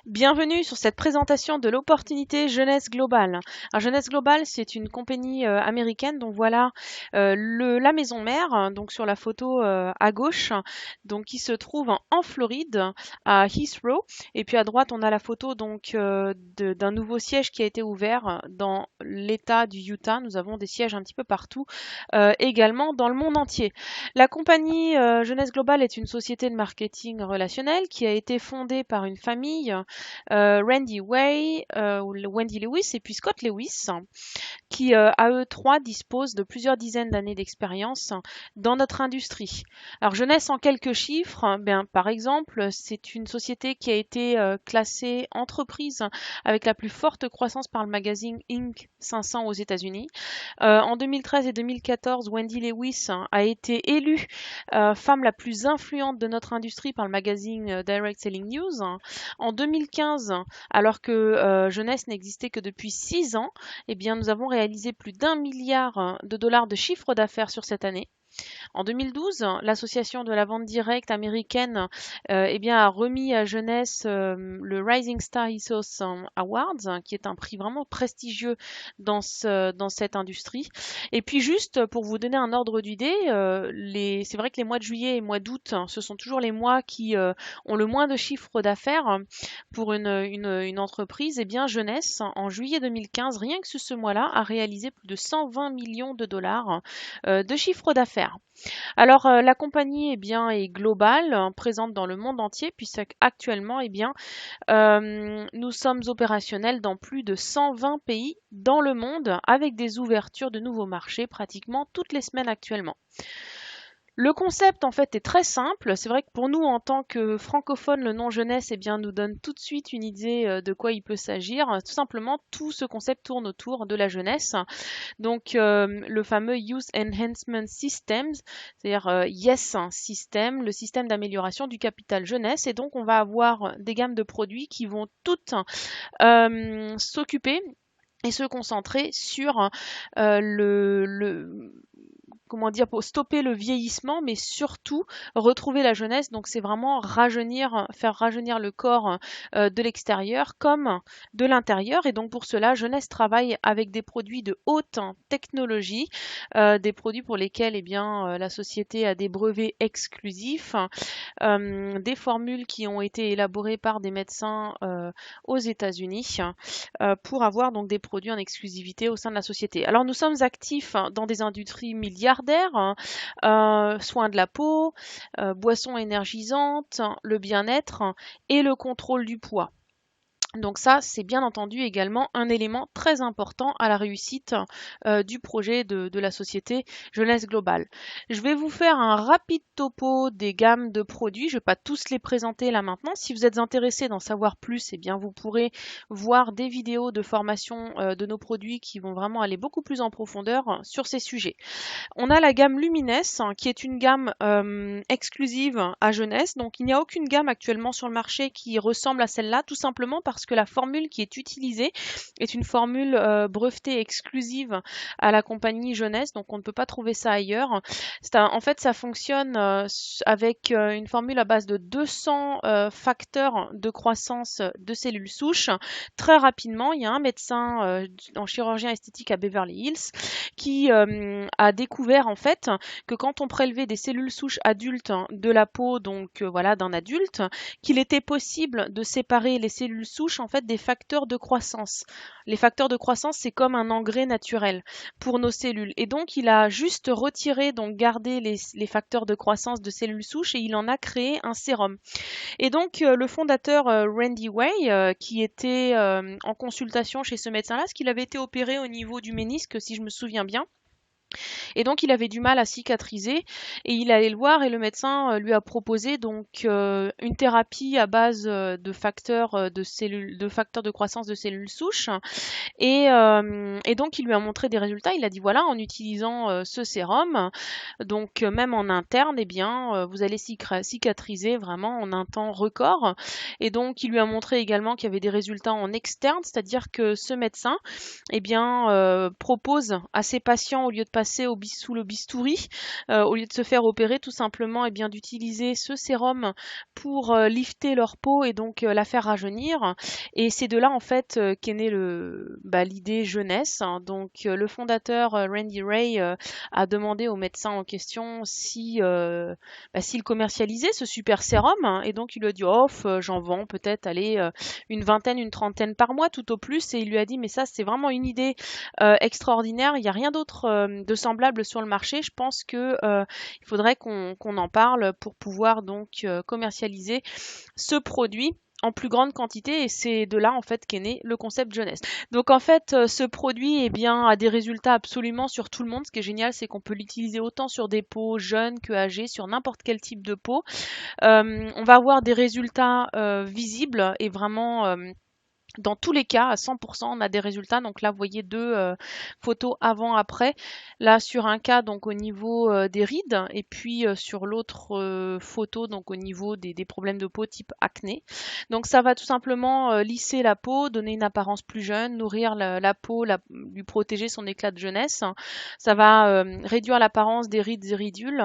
Bienvenue sur cette présentation de l'opportunité Jeunesse Globale. Alors, Jeunesse Globale, c'est une compagnie américaine, donc voilà la maison mère, donc sur la photo à gauche, donc qui se trouve en Floride, à Heathrow. Et puis à droite, on a la photo donc d'un nouveau siège qui a été ouvert dans l'État du Utah. Nous avons des sièges un petit peu partout, également dans le monde entier. La compagnie Jeunesse Globale est une société de marketing relationnel qui a été fondée par une famille, Randy Way, Wendy Lewis et puis Scott Lewis, qui à eux trois disposent de plusieurs dizaines d'années d'expérience dans notre industrie. Alors jeunesse en quelques chiffres, bien, par exemple, c'est une société qui a été classée entreprise avec la plus forte croissance par le magazine Inc. 500 aux États-Unis. En 2013 et 2014, Wendy Lewis a été élue femme la plus influente de notre industrie par le magazine Direct Selling News. En 2015, alors que Jeunesse n'existait que depuis 6 ans, eh bien, nous avons réalisé plus d'1 milliard de dollars de chiffre d'affaires sur cette année. En 2012, l'association de la vente directe américaine eh bien, a remis à Jeunesse le Rising Star Ethos Awards, qui est un prix vraiment prestigieux dans cette industrie. Et puis juste pour vous donner un ordre d'idée, c'est vrai que les mois de juillet et mois d'août, ce sont toujours les mois qui ont le moins de chiffre d'affaires pour une entreprise. Eh bien, Jeunesse, en juillet 2015, rien que ce mois-là, a réalisé plus de 120 millions de dollars de chiffre d'affaires. Alors, la compagnie est globale, présente dans le monde entier, puisqu'actuellement, nous sommes opérationnels dans plus de 120 pays dans le monde, avec des ouvertures de nouveaux marchés pratiquement toutes les semaines actuellement. Le concept en fait est très simple. C'est vrai que pour nous en tant que francophones, le nom jeunesse nous donne tout de suite une idée de quoi il peut s'agir. Tout simplement, tout ce concept tourne autour de la jeunesse. Donc le fameux Youth Enhancement Systems, c'est-à-dire YES System, le système d'amélioration du capital jeunesse. Et donc on va avoir des gammes de produits qui vont toutes s'occuper et se concentrer sur comment dire, pour stopper le vieillissement, mais surtout retrouver la jeunesse. Donc c'est vraiment faire rajeunir le corps de l'extérieur comme de l'intérieur. Et donc pour cela, Jeunesse travaille avec des produits de haute technologie, des produits pour lesquels la société a des brevets exclusifs, des formules qui ont été élaborées par des médecins aux États-Unis pour avoir donc des produits en exclusivité au sein de la société. Alors nous sommes actifs dans des industries milliardaires, soins de la peau, boissons énergisantes, le bien-être et le contrôle du poids. Donc ça, c'est bien entendu également un élément très important à la réussite du projet de la société Jeunesse Globale. Je vais vous faire un rapide topo des gammes de produits. Je ne vais pas tous les présenter là maintenant. Si vous êtes intéressé d'en savoir plus, vous pourrez voir des vidéos de formation de nos produits qui vont vraiment aller beaucoup plus en profondeur sur ces sujets. On a la gamme Luminesse qui est une gamme exclusive à Jeunesse. Donc il n'y a aucune gamme actuellement sur le marché qui ressemble à celle-là, tout simplement parce que la formule qui est utilisée est une formule brevetée exclusive à la compagnie Jeunesse. Donc on ne peut pas trouver ça ailleurs. En fait, ça fonctionne avec une formule à base de 200 facteurs de croissance de cellules souches. Très rapidement, il y a un médecin en chirurgien esthétique à Beverly Hills qui a découvert en fait que quand on prélevait des cellules souches adultes de la peau, donc d'un adulte, qu'il était possible de séparer les cellules souches en fait des facteurs de croissance. Les facteurs de croissance, c'est comme un engrais naturel pour nos cellules. Et donc il a juste retiré, donc gardé les facteurs de croissance de cellules souches et il en a créé un sérum. Et donc le fondateur Randy Way, qui était en consultation chez ce médecin-là, parce qu'il avait été opéré au niveau du ménisque, si je me souviens bien. Et donc il avait du mal à cicatriser et il allait le voir et le médecin lui a proposé donc une thérapie à base de facteurs de croissance de cellules souches et donc il lui a montré des résultats. Il a dit voilà, en utilisant ce sérum, donc même en interne, vous allez cicatriser vraiment en un temps record. Et donc il lui a montré également qu'il y avait des résultats en externe, c'est-à-dire que ce médecin propose à ses patients, au lieu de passer passer sous le bistouri, au lieu de se faire opérer, tout simplement, et bien d'utiliser ce sérum pour lifter leur peau et donc la faire rajeunir. Et c'est de là en fait qu'est née l'idée jeunesse, hein. Donc le fondateur Randy Ray a demandé au médecin en question s'il commercialisait ce super sérum, hein. Et donc il lui a dit j'en vends peut-être une vingtaine, une trentaine par mois tout au plus. Et il lui a dit mais ça c'est vraiment une idée extraordinaire, il n'y a rien d'autre de semblable sur le marché. Je pense que il faudrait qu'on en parle pour pouvoir donc commercialiser ce produit en plus grande quantité, et c'est de là en fait qu'est né le concept jeunesse. Donc en fait ce produit a des résultats absolument sur tout le monde. Ce qui est génial, c'est qu'on peut l'utiliser autant sur des peaux jeunes que âgées, sur n'importe quel type de peau. On va avoir des résultats visibles et vraiment dans tous les cas, à 100%, on a des résultats. Donc là, vous voyez deux photos avant-après. Là, sur un cas, donc au niveau des rides, et puis sur l'autre photo, donc au niveau des problèmes de peau type acné. Donc ça va tout simplement lisser la peau, donner une apparence plus jeune, nourrir la peau, lui protéger son éclat de jeunesse. Ça va réduire l'apparence des rides et ridules.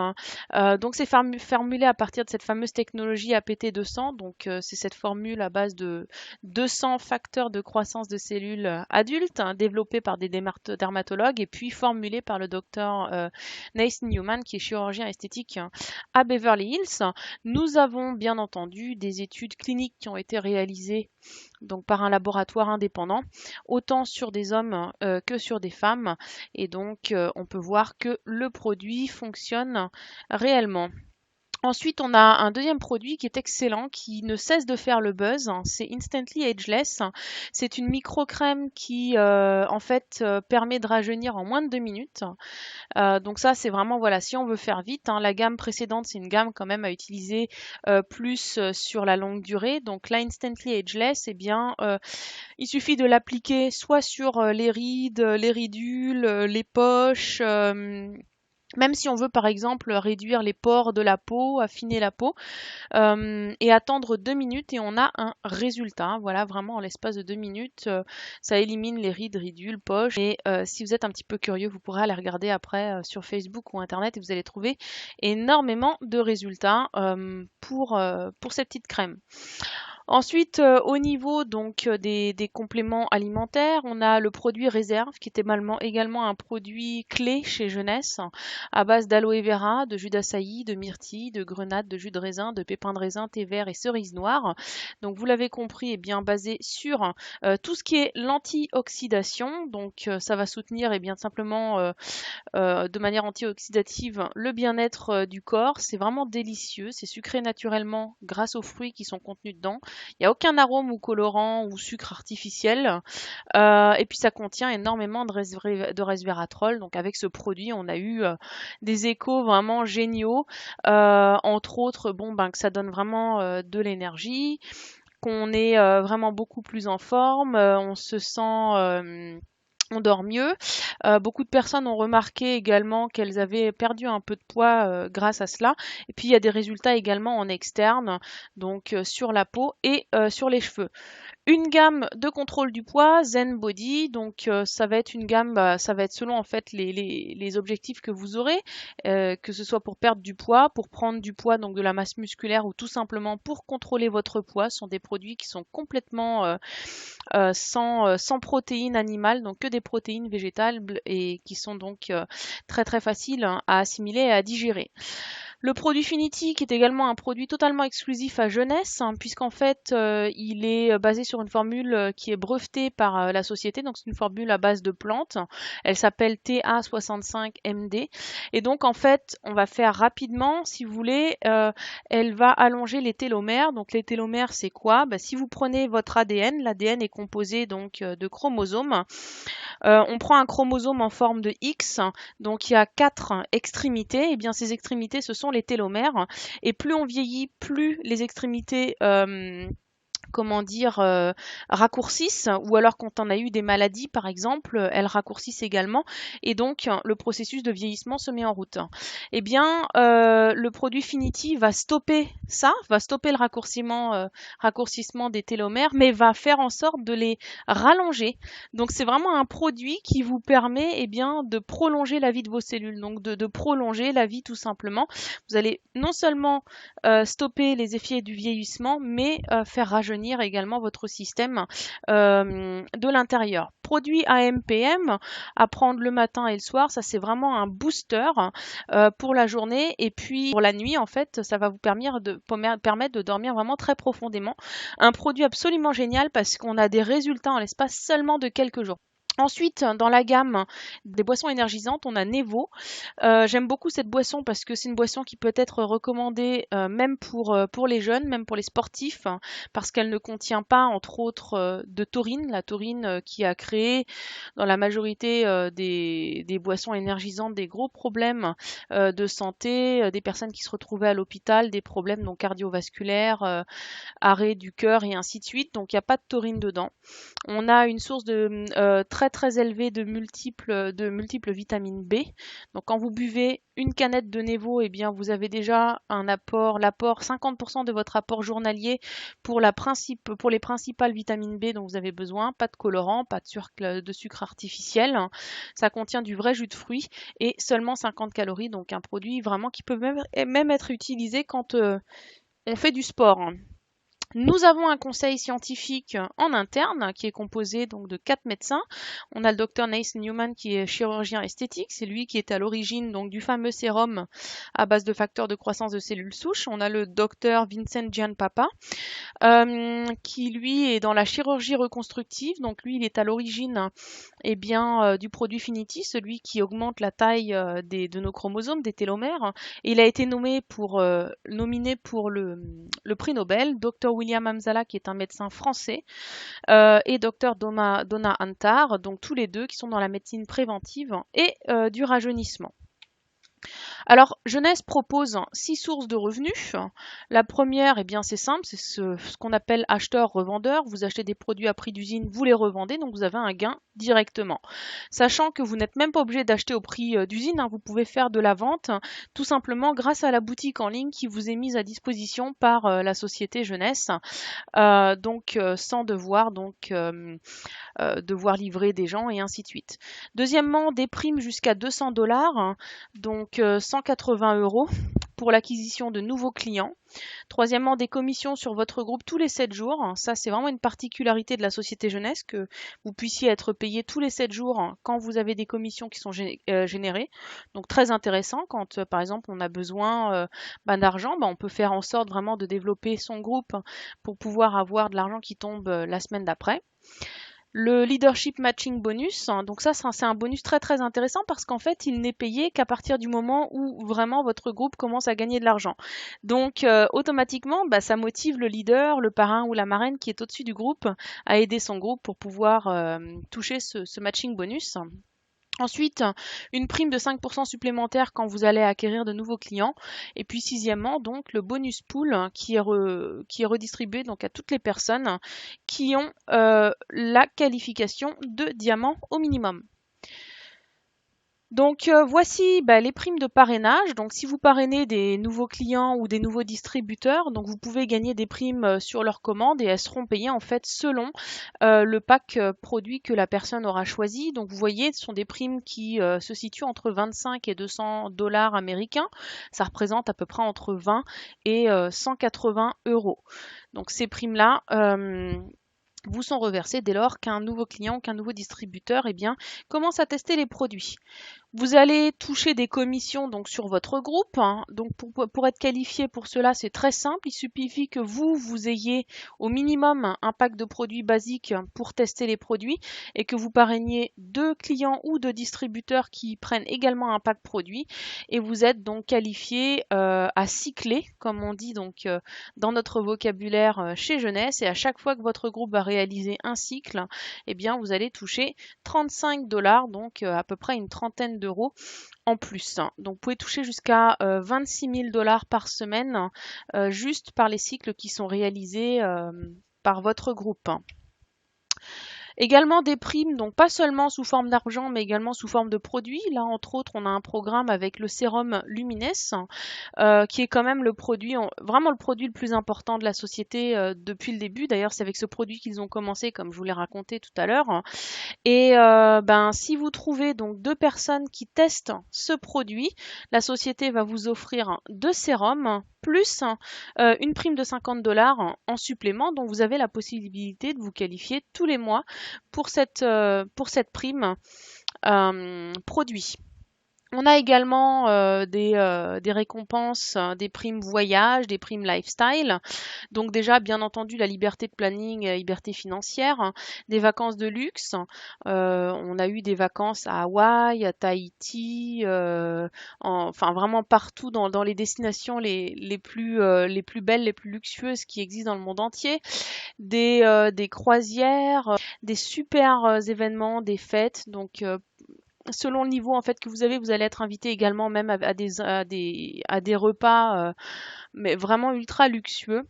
Donc c'est formulé à partir de cette fameuse technologie APT200. Donc c'est cette formule à base de 200 facteurs de croissance de cellules adultes, hein, développé par des dermatologues et puis formulé par le docteur Nathan Newman, qui est chirurgien esthétique à Beverly Hills. Nous avons bien entendu des études cliniques qui ont été réalisées donc par un laboratoire indépendant, autant sur des hommes que sur des femmes. Et donc on peut voir que le produit fonctionne réellement. Ensuite, on a un deuxième produit qui est excellent, qui ne cesse de faire le buzz, hein. C'est Instantly Ageless. C'est une micro-crème qui, en fait, permet de rajeunir en moins de 2 minutes. Donc ça, c'est vraiment, voilà, si on veut faire vite, hein. La gamme précédente, c'est une gamme quand même à utiliser plus sur la longue durée. Donc là, Instantly Ageless, eh bien, il suffit de l'appliquer soit sur les rides, les ridules, les poches, même si on veut par exemple réduire les pores de la peau, affiner la peau, et attendre 2 minutes et on a un résultat. Voilà, vraiment en l'espace de 2 minutes, ça élimine les rides, ridules, poches. Et si vous êtes un petit peu curieux, vous pourrez aller regarder après sur Facebook ou Internet et vous allez trouver énormément de résultats pour cette petite crème. Ensuite, au niveau donc des compléments alimentaires, on a le produit réserve qui est également un produit clé chez Jeunesse, à base d'aloe vera, de jus d'açaï, de myrtille, de grenade, de jus de raisin, de pépins de raisin, thé vert et cerise noire. Donc vous l'avez compris, bien basé sur tout ce qui est l'antioxydation. Donc ça va soutenir bien simplement de manière antioxydative le bien-être du corps. C'est vraiment délicieux, c'est sucré naturellement grâce aux fruits qui sont contenus dedans. Il n'y a aucun arôme ou colorant ou sucre artificiel. Et puis ça contient énormément de resveratrol. Donc avec ce produit, on a eu des échos vraiment géniaux. Entre autres, que ça donne vraiment de l'énergie, qu'on est vraiment beaucoup plus en forme, on se sent... on dort mieux. Beaucoup de personnes ont remarqué également qu'elles avaient perdu un peu de poids grâce à cela. Et puis il y a des résultats également en externe, donc sur la peau et sur les cheveux. Une gamme de contrôle du poids, Zen Body, donc ça va être une gamme, ça va être selon en fait les objectifs que vous aurez, que ce soit pour perdre du poids, pour prendre du poids, donc de la masse musculaire, ou tout simplement pour contrôler votre poids. Ce sont des produits qui sont complètement sans protéines animales, donc que des protéines végétales et qui sont donc très très faciles à assimiler et à digérer. Le produit Finity, qui est également un produit totalement exclusif à Jeunesse, hein, puisqu'en fait il est basé sur une formule qui est brevetée par la société, donc c'est une formule à base de plantes. Elle s'appelle TA65MD, et donc en fait on va faire rapidement, si vous voulez, elle va allonger les télomères. Donc les télomères, c'est quoi? Si vous prenez votre ADN, l'ADN est composé donc de chromosomes. On prend un chromosome en forme de X, donc il y a 4 extrémités, et bien ces extrémités ce sont les télomères, et plus on vieillit, plus les extrémités comment dire, raccourcissent, ou alors quand on a eu des maladies par exemple, elles raccourcissent également, et donc le processus de vieillissement se met en route. Eh bien, le produit Finity va stopper ça, va stopper le raccourcissement des télomères, mais va faire en sorte de les rallonger. Donc c'est vraiment un produit qui vous permet eh bien, de prolonger la vie de vos cellules, donc de prolonger la vie tout simplement. Vous allez non seulement stopper les effets du vieillissement, mais faire rajeunir également votre système de l'intérieur. Produit AMPM à prendre le matin et le soir, ça c'est vraiment un booster pour la journée, et puis pour la nuit en fait, ça va vous permettre de dormir vraiment très profondément. Un produit absolument génial parce qu'on a des résultats en l'espace seulement de quelques jours. Ensuite, dans la gamme des boissons énergisantes, on a Nevo. J'aime beaucoup cette boisson parce que c'est une boisson qui peut être recommandée même pour les jeunes, même pour les sportifs, hein, parce qu'elle ne contient pas, entre autres, de taurine. La taurine qui a créé dans la majorité des boissons énergisantes des gros problèmes de santé, des personnes qui se retrouvaient à l'hôpital, des problèmes donc cardiovasculaires, arrêt du cœur et ainsi de suite. Donc il n'y a pas de taurine dedans. On a une source de très très élevée de multiples vitamines B. Donc quand vous buvez une canette de Nevo, eh bien vous avez déjà l'apport 50% de votre apport journalier pour les principales vitamines B dont vous avez besoin. Pas de colorant, pas de sucre artificiel. Ça contient du vrai jus de fruits et seulement 50 calories. Donc un produit vraiment qui peut même être utilisé quand on fait du sport. Nous avons un conseil scientifique en interne qui est composé donc de 4 médecins. On a le docteur Nathan Newman qui est chirurgien esthétique, c'est lui qui est à l'origine donc du fameux sérum à base de facteurs de croissance de cellules souches. On a le docteur Vincent Gianpapa qui lui est dans la chirurgie reconstructive, donc lui il est à l'origine eh bien, du produit Finity, celui qui augmente la taille de nos chromosomes, des télomères. Et il a été nominé pour le prix Nobel. Dr William Hamzala, qui est un médecin français, et Dr Donna Antar, donc tous les deux qui sont dans la médecine préventive et du rajeunissement. Alors, Jeunesse propose 6 sources de revenus. La première, eh bien, c'est simple, c'est ce qu'on appelle acheteur-revendeur. Vous achetez des produits à prix d'usine, vous les revendez, donc vous avez un gain directement. Sachant que vous n'êtes même pas obligé d'acheter au prix d'usine, hein, vous pouvez faire de la vente tout simplement grâce à la boutique en ligne qui vous est mise à disposition par la société Jeunesse, donc sans devoir devoir livrer des gens et ainsi de suite. Deuxièmement, des primes jusqu'à 200 $, donc 180 € pour l'acquisition de nouveaux clients. Troisièmement, des commissions sur votre groupe tous les 7 jours. Ça, c'est vraiment une particularité de la société jeunesse, que vous puissiez être payé tous les 7 jours quand vous avez des commissions qui sont générées. Donc très intéressant quand, par exemple, on a besoin d'argent, on peut faire en sorte vraiment de développer son groupe pour pouvoir avoir de l'argent qui tombe la semaine d'après. Le leadership matching bonus, hein, donc ça c'est un bonus très très intéressant parce qu'en fait il n'est payé qu'à partir du moment où vraiment votre groupe commence à gagner de l'argent. Donc automatiquement ça motive le leader, le parrain ou la marraine qui est au-dessus du groupe à aider son groupe pour pouvoir toucher ce matching bonus. Ensuite, une prime de 5% supplémentaire quand vous allez acquérir de nouveaux clients. Et puis sixièmement, donc le bonus pool qui est redistribué donc à toutes les personnes qui ont la qualification de diamant au minimum. Donc voici les primes de parrainage. Donc si vous parrainez des nouveaux clients ou des nouveaux distributeurs, donc vous pouvez gagner des primes sur leur commande et elles seront payées en fait selon le pack produit que la personne aura choisi. Donc vous voyez, ce sont des primes qui se situent entre 25 et 200 $ américains. Ça représente à peu près entre 20 et 180 €. Donc ces primes-là vous sont reversées dès lors qu'un nouveau client ou qu'un nouveau distributeur commence à tester les produits. Vous allez toucher des commissions donc sur votre groupe, hein. Donc pour être qualifié pour cela, c'est très simple. Il suffit que vous ayez au minimum un pack de produits basiques pour tester les produits et que vous parrainiez 2 clients ou 2 distributeurs qui prennent également un pack produit, et vous êtes donc qualifié à cycler, comme on dit donc dans notre vocabulaire chez Jeunesse, et à chaque fois que votre groupe va réaliser un cycle, vous allez toucher 35 $, donc à peu près une trentaine d'euros en plus. Donc vous pouvez toucher jusqu'à 26 000 $ par semaine juste par les cycles qui sont réalisés par votre groupe. Également des primes, donc pas seulement sous forme d'argent, mais également sous forme de produits. Là, entre autres, on a un programme avec le sérum Lumines, qui est quand même le produit, vraiment le produit le plus important de la société depuis le début. D'ailleurs, c'est avec ce produit qu'ils ont commencé, comme je vous l'ai raconté tout à l'heure. Et si vous trouvez donc 2 personnes qui testent ce produit, la société va vous offrir 2 sérums plus une prime de 50 $ en supplément, dont vous avez la possibilité de vous qualifier tous les mois pour cette prime produit. On a également des récompenses, des primes voyage, des primes lifestyle. Donc déjà, bien entendu, la liberté de planning, liberté financière, hein, des vacances de luxe. On a eu des vacances à Hawaï, à Tahiti, enfin vraiment partout dans les destinations les plus belles, les plus luxueuses qui existent dans le monde entier. Des croisières, des super événements, des fêtes. Donc selon le niveau en fait que vous avez, vous allez être invité également même à des repas, mais vraiment ultra luxueux.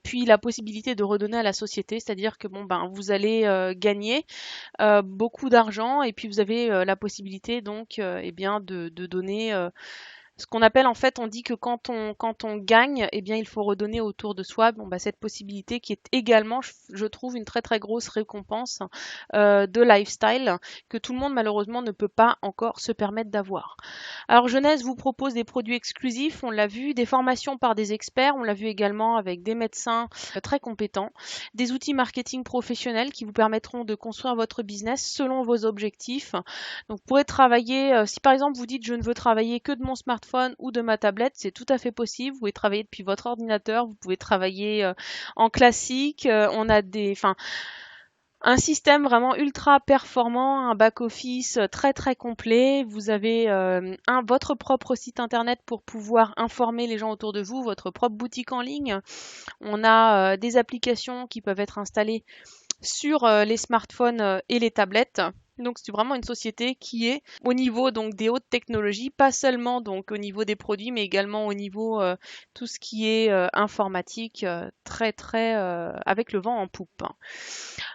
Puis la possibilité de redonner à la société, c'est-à-dire que vous allez gagner beaucoup d'argent et puis vous avez la possibilité donc de donner ce qu'on appelle en fait, on dit que quand on gagne, eh bien il faut redonner autour de soi. Cette possibilité qui est également, je trouve, une très très grosse récompense de lifestyle que tout le monde malheureusement ne peut pas encore se permettre d'avoir. Alors Jeunesse vous propose des produits exclusifs, on l'a vu, des formations par des experts, on l'a vu également avec des médecins très compétents, des outils marketing professionnels qui vous permettront de construire votre business selon vos objectifs. Donc vous pourrez travailler, si par exemple vous dites je ne veux travailler que de mon smartphone ou de ma tablette, c'est tout à fait possible. Vous pouvez travailler depuis votre ordinateur, vous pouvez travailler en classique. On a un système vraiment ultra performant, un back-office très très complet. Vous avez votre propre site internet pour pouvoir informer les gens autour de vous, votre propre boutique en ligne. On a des applications qui peuvent être installées sur les smartphones et les tablettes. Donc c'est vraiment une société qui est au niveau donc des hautes technologies, pas seulement donc au niveau des produits, mais également au niveau tout ce qui est informatique, très très avec le vent en poupe.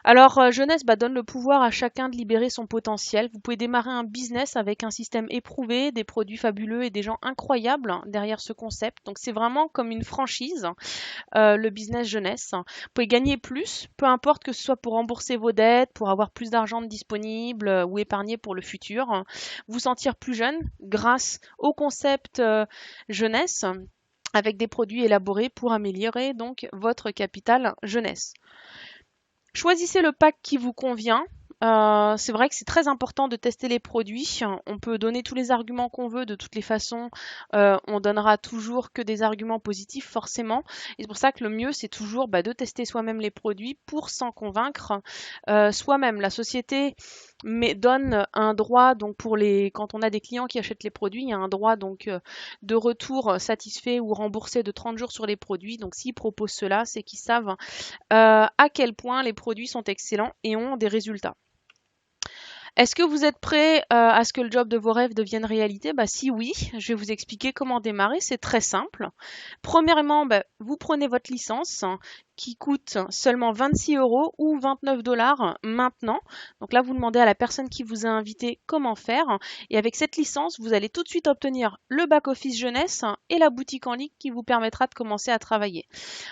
Alors Jeunesse donne le pouvoir à chacun de libérer son potentiel. Vous pouvez démarrer un business avec un système éprouvé, des produits fabuleux et des gens incroyables derrière ce concept. Donc c'est vraiment comme une franchise. Le business jeunesse. Vous pouvez gagner plus, peu importe que ce soit pour rembourser vos dettes, pour avoir plus d'argent disponible ou épargner pour le futur. Vous sentir plus jeune grâce au concept jeunesse avec des produits élaborés pour améliorer donc votre capital jeunesse. Choisissez le pack qui vous convient. C'est vrai que c'est très important de tester les produits. On peut donner tous les arguments qu'on veut, de toutes les façons, on donnera toujours que des arguments positifs forcément. Et c'est pour ça que le mieux c'est toujours de tester soi-même les produits pour s'en convaincre soi-même. La société donne un droit donc quand on a des clients qui achètent les produits, il y a un droit donc de retour satisfait ou remboursé de 30 jours sur les produits. Donc s'ils proposent cela, c'est qu'ils savent à quel point les produits sont excellents et ont des résultats. Est-ce que vous êtes prêt à ce que le job de vos rêves devienne réalité? Si oui, je vais vous expliquer comment démarrer. C'est très simple. Premièrement, vous prenez votre licence qui coûte seulement 26 € ou 29 $ maintenant. Donc là, vous demandez à la personne qui vous a invité comment faire. Et avec cette licence, vous allez tout de suite obtenir le back-office jeunesse et la boutique en ligne qui vous permettra de commencer à travailler.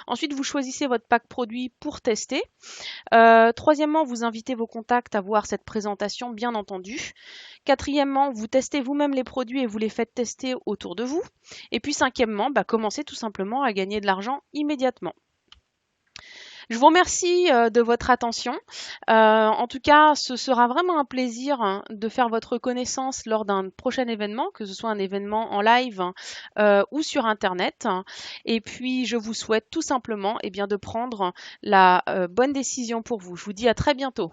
Ensuite, vous choisissez votre pack produit pour tester. Troisièmement, vous invitez vos contacts à voir cette présentation, bien entendu. Quatrièmement, vous testez vous-même les produits et vous les faites tester autour de vous. Et puis cinquièmement, commencez tout simplement à gagner de l'argent immédiatement. Je vous remercie de votre attention. En tout cas, ce sera vraiment un plaisir de faire votre connaissance lors d'un prochain événement, que ce soit un événement en live ou sur Internet. Et puis, je vous souhaite tout simplement de prendre la bonne décision pour vous. Je vous dis à très bientôt.